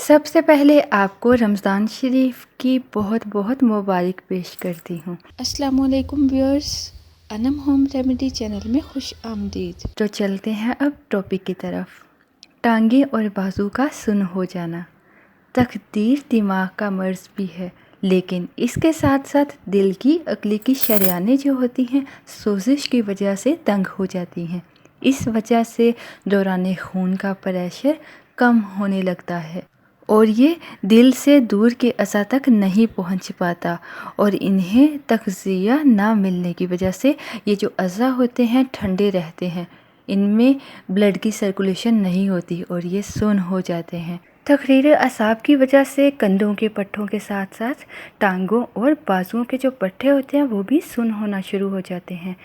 सबसे पहले आपको रमज़ान शरीफ की बहुत बहुत मुबारक पेश करती हूँ। अस्सलामुअलैकुम viewers, Anam home remedy channel में खुश आमदीद। तो चलते हैं अब टॉपिक की तरफ। टांगे और बाजू का सुन्न हो जाना तकदीर दिमाग का मर्ज़ भी है, लेकिन इसके साथ साथ दिल की अक्ली की शरियानें जो होती हैं सोजिश की वजह से तंग हो जाती हैं। इस वजह से दौरान खून का प्रेशर कम होने लगता है और ये दिल से दूर के अज़ा तक नहीं पहुंच पाता, और इन्हें तग़ज़िया ना मिलने की वजह से ये जो अज़ा होते हैं ठंडे रहते हैं, इनमें ब्लड की सर्कुलेशन नहीं होती और ये सुन्न हो जाते हैं। तकरीर असाब की वजह से कंधों के पट्टों के साथ साथ टांगों और बाजुओं के जो पट्टे होते हैं वो भी सुन्न होना शुरू हो जाते हैं,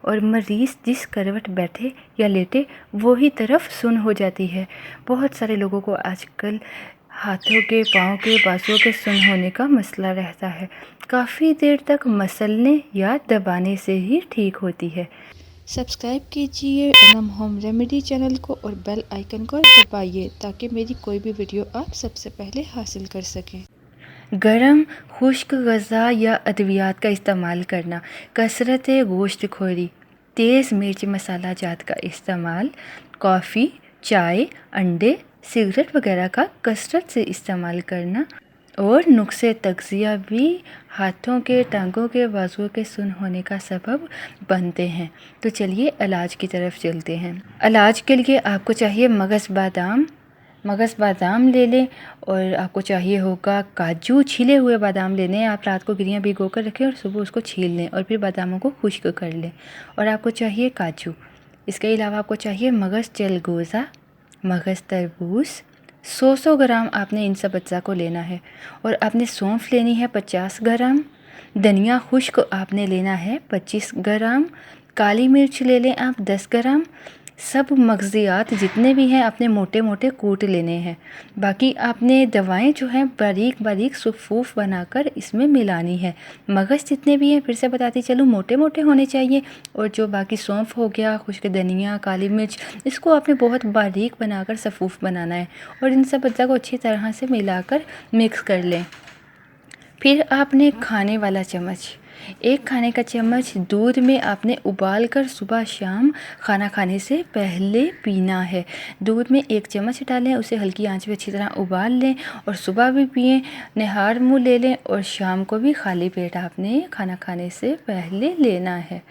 और मरीज़ जिस करवट बैठे या लेटे वही तरफ सुन्न हो जाती है। बहुत सारे लोगों को आजकल हाथों के, पाँव के, बाजुओं के सुन्न होने का मसला रहता है। काफ़ी देर तक मसलने या दबाने से ही ठीक होती है। सब्सक्राइब कीजिए अनम होम रेमेडी चैनल को और बेल आइकन को दबाइए ताकि मेरी कोई भी वीडियो आप सबसे पहले हासिल कर सकें। गरम खुश्क ग़ज़ा या अद्वियात का इस्तेमाल करना, कसरत गोश्त खोरी, तेज़ मिर्च मसाला जात का इस्तेमाल, कॉफ़ी, चाय, अंडे, सिगरेट वगैरह का कसरत से इस्तेमाल करना और नुक्से तग़ज़िया भी हाथों के, टांगों के, बाजुओं के सुन्न होने का सबब बनते हैं। तो चलिए इलाज की तरफ चलते हैं। इलाज के लिए आपको चाहिए मगज़ बादाम ले लें, और आपको चाहिए होगा काजू। छिले हुए बादाम लेने हैं, आप रात को गिरियाँ भिगो कर रखें और सुबह उसको छील लें और फिर बादामों को खुश्क कर लें। और आपको चाहिए काजू। इसके अलावा आपको चाहिए मगज़ चलगोज़ा, मगज़ तरबूज। 100 ग्राम आपने इन सब अज्जा को लेना है। और आपने सौंफ लेनी है 50 ग्राम, धनिया खुश्क आपने लेना है 25 ग्राम, काली मिर्च ले लें आप 10 ग्राम। सब मग़ज़ियात जितने भी हैं आपने मोटे मोटे कूट लेने हैं। बाकी आपने दवाएं जो हैं बारीक बारीक सफ़ूफ़ बनाकर इसमें मिलानी है। मगज़ जितने भी हैं फिर से बताती चलूँ, मोटे मोटे होने चाहिए, और जो बाकी सौंफ हो गया, खुश्क धनिया, काली मिर्च, इसको आपने बहुत बारीक बनाकर सफ़ूफ़ बनाना है। और इन सब अज्जा को अच्छी तरह से मिलाकर मिक्स कर लें। फिर आपने खाने वाला चम्मच, 1 खाने का चम्मच दूध में आपने उबाल कर सुबह शाम खाना खाने से पहले पीना है। दूध में 1 चम्मच डालें, उसे हल्की आंच पे अच्छी तरह उबाल लें और सुबह भी पिएं, निहार मुँह ले लें, और शाम को भी खाली पेट आपने खाना खाने से पहले लेना है।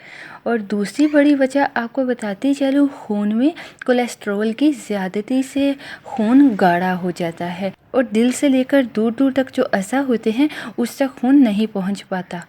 और दूसरी बड़ी वजह आपको बताती चलूँ, खून में कोलेस्ट्रॉल की ज़्यादती से खून गाढ़ा हो जाता है और दिल से लेकर दूर दूर तक जो अज़ा होते हैं उस तक खून नहीं पहुंच पाता,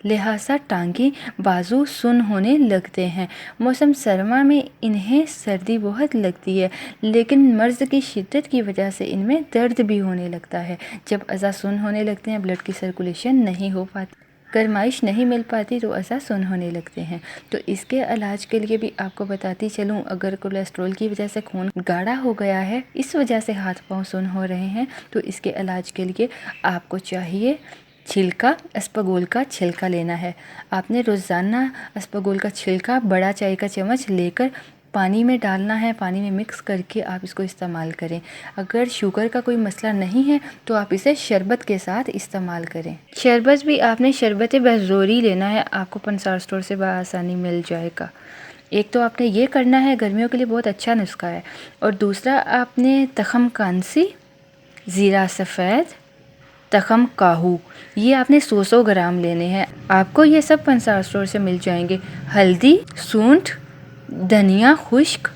लिहाजा टांगे, बाजू सुन्न होने लगते हैं। मौसम सरमा में इन्हें सर्दी बहुत लगती है, लेकिन मर्ज़ की शिद्दत की वजह से इनमें दर्द भी होने लगता है। जब अज़ा सुन्न होने लगते हैं, ब्लड की सर्कुलेशन नहीं हो पाती, गर्माइश नहीं मिल पाती, तो अज़ा सुन्न होने लगते हैं। तो इसके इलाज के लिए भी आपको बताती चलूँ, अगर कोलेस्ट्रॉल की वजह से खून गाढ़ा हो गया है, इस वजह से हाथ पाँव सुन्न हो रहे हैं, तो इसके इलाज के लिए आपको चाहिए छिलका, अस्पगोल का छिलका लेना है। आपने रोज़ाना अस्पगोल का छिलका बड़ा चाय का चम्मच लेकर पानी में डालना है। पानी में मिक्स करके आप इसको इस्तेमाल करें। अगर शुगर का कोई मसला नहीं है तो आप इसे शरबत के साथ इस्तेमाल करें। शरबत भी आपने शरबत बज़ोरी लेना है, आपको पंसार स्टोर से बआसानी मिल जाएगा। एक तो आपने ये करना है, गर्मियों के लिए बहुत अच्छा नुस्खा है। और दूसरा आपने तखम कांसी, ज़ीरा सफ़ेद, तखम काहू, ये आपने 100 ग्राम लेने हैं। आपको ये सब पंसार स्टोर से मिल जाएंगे। हल्दी, सूंठ, धनिया खुश्क,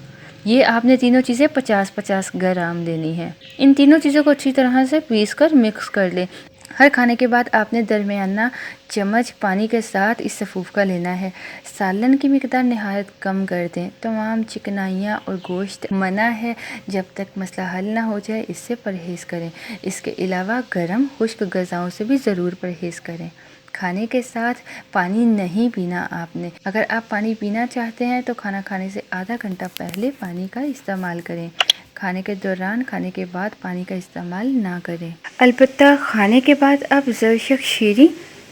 ये आपने तीनों चीज़ें 50-50 ग्राम लेनी है। इन तीनों चीज़ों को अच्छी तरह से पीस कर मिक्स कर लें। हर खाने के बाद आपने दरमियाना चम्मच पानी के साथ इस सफ़ूफ़ का लेना है। सालन की मिकदार नहायत कम कर दें। तमाम चिकनाइयाँ और गोश्त मना है, जब तक मसला हल ना हो जाए इससे परहेज़ करें। इसके अलावा गर्म खुश्क ग़ज़ाओं से भी ज़रूर परहेज़ करें। खाने के साथ पानी नहीं पीना आपने। अगर आप पानी पीना चाहते हैं तो खाना खाने से आधा घंटा पहले पानी का इस्तेमाल करें। खाने के दौरान, खाने के बाद पानी का इस्तेमाल ना करें। अलबत्ता खाने के बाद आप ज़रशक शीरी,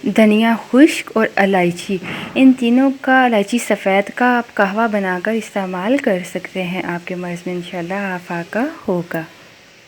धनिया खुश्क और इलायची, इन तीनों का, इलायची सफ़ेद का आप कहवा बनाकर इस्तेमाल कर सकते हैं। आपके मर्ज़ में इंशाल्लाह आफाका होगा।